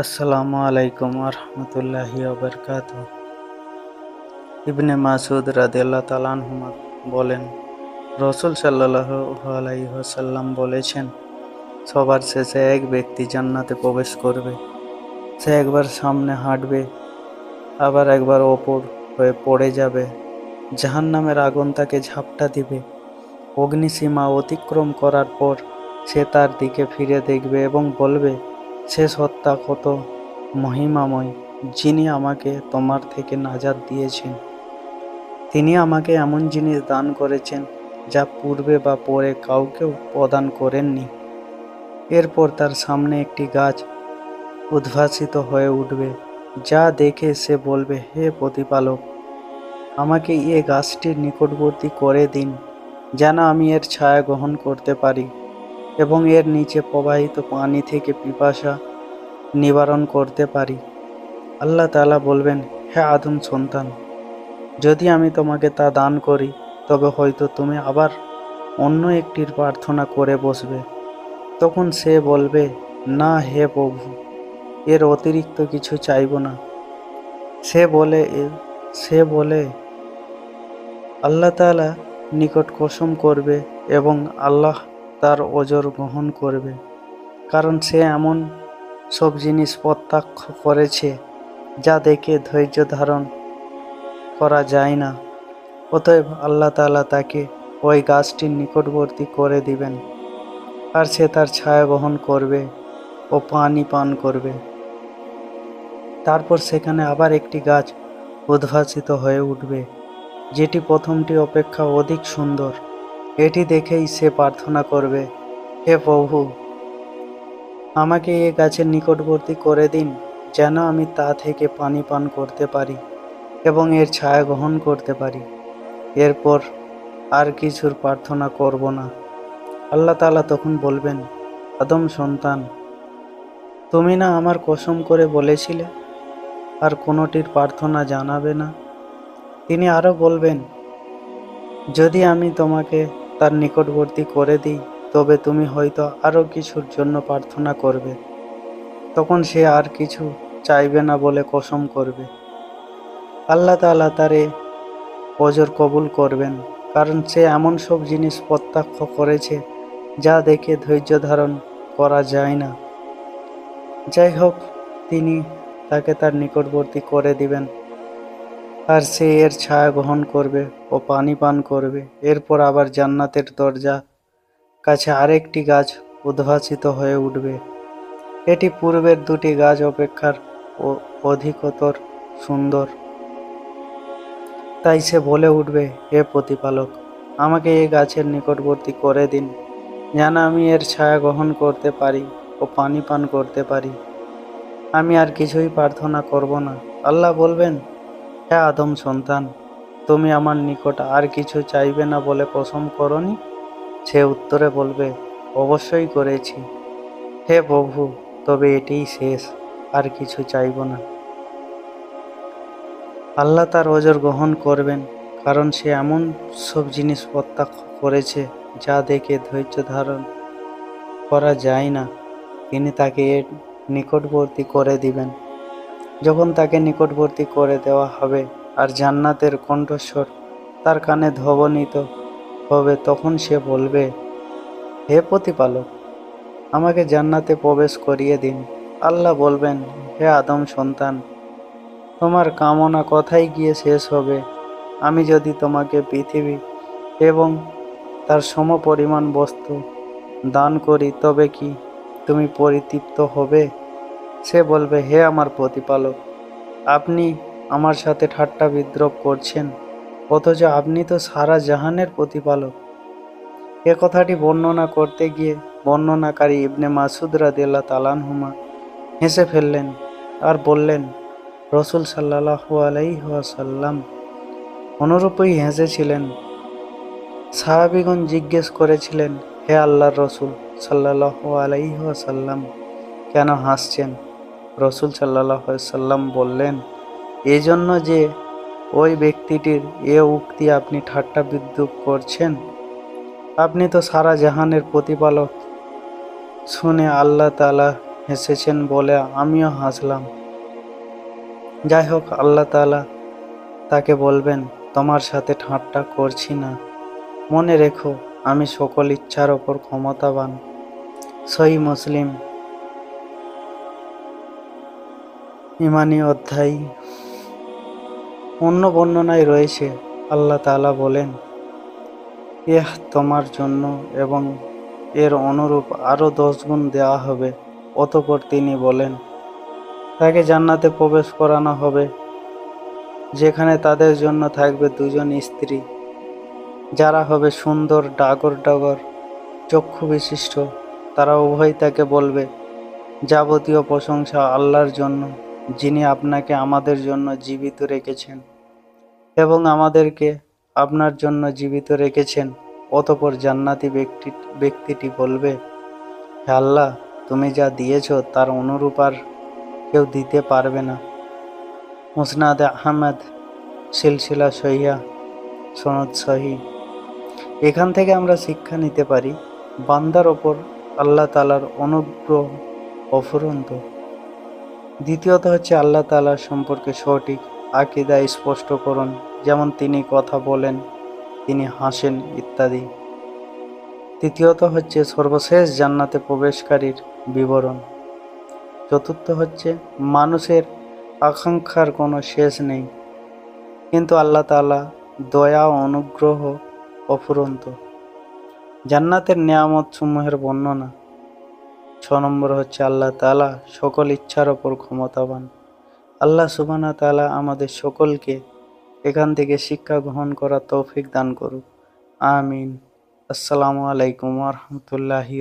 আসসালামু আলাইকুম রহমতুল্লাহি ওবরকাতুহ। ইবনে মাসুদ রাদিয়াল্লাহু তাআলা আনহুমা বলেন, রসুল সাল্লাল্লাহু আলাইহি ওয়াসাল্লাম বলেছেন, সবার শেষে এক ব্যক্তি জান্নাতে প্রবেশ করবে। সে একবার সামনে হাঁটবে, আবার একবার ওপর হয়ে পড়ে যাবে। জাহান্নামের আগুন তাকে ঝাপটা দিবে। অগ্নিসীমা অতিক্রম করার পর সে তার দিকে ফিরে দেখবে এবং বলবে, সে সত্তা কত মহিমাময়, যিনি আমাকে তোমার থেকে নাজাত দিয়েছেন। তিনি আমাকে এমন জিনিস দান করেছেন যা পূর্বে বা পরে কাউকেও প্রদান করেননি। এরপর তার সামনে একটি গাছ উদ্ভাসিত হয়ে উঠবে, যা দেখে সে বলবে, হে প্রতিপালক, আমাকে এ গাছটির নিকটবর্তী করে দিন, যেন আমি এর ছায়া গ্রহণ করতে পারি এবং এর নিচে প্রবাহিত পানি থেকে পিপাসা নিবারণ করতে পারি। আল্লাহ তাআলা বলবেন, হে আদম সন্তান, যদি আমি তোমাকে তা দান করি, তবে হয়তো তুমি আবার অন্য একটির প্রার্থনা করে বসবে। তখন সে বলবে, না হে প্রভু, এর অতিরিক্ত কিছু চাইব না। সে বলে আল্লাহ তাআলা নিকট কসম করবে এবং আল্লাহ তার অজর গ্রহণ করবে, কারণ সে এমন সব জিনিস প্রত্যাখ্য করেছে যা দেখে ধৈর্য ধারণ করা যায় না। অতএব আল্লাহ তাআলা তাকে ওই গাছটির নিকটবর্তী করে দিবেন, আর সে তার ছায়া গ্রহণ করবে ও পানি পান করবে। তারপর সেখানে আবার একটি গাছ উদ্ভাসিত হয়ে উঠবে, যেটি প্রথমটি অপেক্ষা অধিক সুন্দর। এটি দেখেই সে প্রার্থনা করবে, হে প্রভু, আমাকে এ গাছের নিকটবর্তী করে দিন, যেন আমি তা থেকে পানি পান করতে পারি এবং এর ছায়া গ্রহণ করতে পারি। এরপর আর কিছুর প্রার্থনা করব না। আল্লাহ তাআলা তখন বলবেন, আদম সন্তান, তুমি না আমার কসম করে বলেছিলে আর কোনোটির প্রার্থনা জানাবে না? তিনি আরও বলবেন, যদি আমি তোমাকে তার নিকটবর্তী করে দিই, তবে তুমি হয়তো আরও কিছুর জন্য প্রার্থনা করবে। তখন সে আর কিছু চাইবে না বলে কসম করবে। আল্লাহ তাআলা তার এ অজর কবুল করবেন, কারণ সে এমন সব জিনিস প্রত্যাখ্য করেছে যা দেখে ধৈর্য ধারণ করা যায় না। যাই হোক, তিনি তাকে তার নিকটবর্তী করে দিবেন, আর সে এর ছায়া গ্রহণ করবে ও পানি পান করবে। এরপর আবার জান্নাতের দরজা কাছে আরেকটি গাছ উদ্ভাসিত হয়ে উঠবে। এটি পূর্বের দুটি গাছ অপেক্ষার অধিকতর সুন্দর। তাই সে বলে উঠবে, হে প্রতিপালক, আমাকে এই গাছের নিকটবর্তী করে দিন, যেন আমি এর ছায়া গ্রহণ করতে পারি ও পানি পান করতে পারি। আমি আর কিছুই প্রার্থনা করব না। আল্লাহ বলবেন, হে আদম সন্তান, তুমি আমার নিকট আর কিছু চাইবে না বলে কসম করনি? সে উত্তরে বলবে, অবশ্যই করেছি, হে প্রভু, তবে এটিই শেষ, আর কিছু চাইব না। আল্লাহ তার অজর গ্রহণ করবেন, কারণ সে এমন সব জিনিস প্রত্যাখ্য করেছে যা দেখে ধৈর্য ধারণ করা যায় না। তিনি তাকে এর নিকটবর্তী করে দিবেন। যখন তাকে নিকটবর্তী করে দেওয়া হবে আর জান্নাতের কণ্ঠস্বর তার কানে ধ্বনিত হবে, তখন সে বলবে, হে প্রতিপালক, আমাকে জান্নাতে প্রবেশ করিয়ে দিন। আল্লাহ বলবেন, হে আদম সন্তান, তোমার কামনা কোথায় গিয়ে শেষ হবে? আমি যদি তোমাকে পৃথিবী এবং তার সমপরিমাণ বস্তু দান করি, তবে কি তুমি পরিতৃপ্ত হবে? সে বলবে, হে আমার প্রতিপালক, আপনি আমার সাথে ঠাট্টা বিদ্রূপ করছেন, অথচ আপনি তো সারা জাহানের প্রতিপালক। এ কথাটি বর্ণনা করতে গিয়ে বর্ণনাকারী ইবনে মাসুদ রাদিয়াল্লাহু তাআলা আনহুমা হেসে ফেললেন আর বললেন, রসুল সাল্লাল্লাহু আলাইহি ওয়াসাল্লাম অনুরূপই হেসেছিলেন। সাহাবীগণ জিজ্ঞেস করেছিলেন, হে আল্লাহর রসুল সাল্লাল্লাহু আলাইহি ওয়াসাল্লাম, কেন হাসছেন? রসুল সাল্লাল্লাহু আলাইহি ওয়াসাল্লাম বললেন, এজন্য যে ওই ব্যক্তিটির এ উক্তি আপনি ঠাট্টা বিদ্রূপ করছেন। আপনি তো সারা জাহানের প্রতিপালক। শুনে আল্লাহ তাআলা হেসেছেন বলে আমিও হাসলাম। যাই হোক, আল্লাহ তাআলা তাকে বলবেন, তোমার সাথে ঠাট্টা করছি না, মনে রেখো আমি সকল ইচ্ছার ওপর ক্ষমতাবান। সহিহ মুসলিম ঈমানী অধ্যায়। অন্য বর্ণনায় রয়েছে, আল্লাহ তাআলা বলেন, তোমার জন্য এবং এর অনুরূপ আরো 10 গুণ দেওয়া হবে। অতঃপর তিনি বলেন, তাকে জান্নাতে প্রবেশ করানো হবে, যেখানে তাদের জন্য থাকবে দুজন স্ত্রী, যারা হবে সুন্দর ডাগর ডাগর চক্ষু বিশিষ্ট। তারা উভয় তাকে বলবে, যাবতীয় প্রশংসা আল্লাহর জন্য, যিনি আপনাকে আমাদের জন্য জীবিত রেখেছেন এবং আমাদেরকে আপনার জন্য জীবিত রেখেছেন। অতঃপর জান্নাতি ব্যক্তিটি বলবে, হে আল্লাহ, তুমি যা দিয়েছ তার অনুরূপ আর কেউ দিতে পারবে না। মুসনাদে আহমদ, সিলসিলা সহিহা, সনদ সহিহ। এখান থেকে আমরা শিক্ষা নিতে পারি, বান্দার ওপর আল্লাহ তাআলার অনুগ্রহ অফুরন্ত। দ্বিতীয়ত হচ্ছে আল্লাহ তাআলার সম্পর্কে সঠিক আকীদা স্পষ্ট করুন, যেমন তিনি কথা বলেন, তিনি হাসেন ইত্যাদি। তৃতীয়ত হচ্ছে সর্বশেষ জান্নাতে প্রবেশকারীর বিবরণ। চতুর্থ হচ্ছে মানুষের আকাঙ্ক্ষার কোনো শেষ নেই, কিন্তু আল্লাহ তাআলা দয়া ও অনুগ্রহ অফুরন্ত। জান্নাতের নেয়ামত সমূহের বর্ণনা। 6 নম্বর হচ্ছে আল্লাহ তাআলা সকল ইচ্ছার ওপর ক্ষমতাবান। আল্লাহ সুবহানাহু ওয়া তাআলা আমাদের সকলকে এখান থেকে শিক্ষা গ্রহণ করার তৌফিক দান করুক। আমিন। আসসালামু আলাইকুম ওয়া রাহমাতুল্লাহি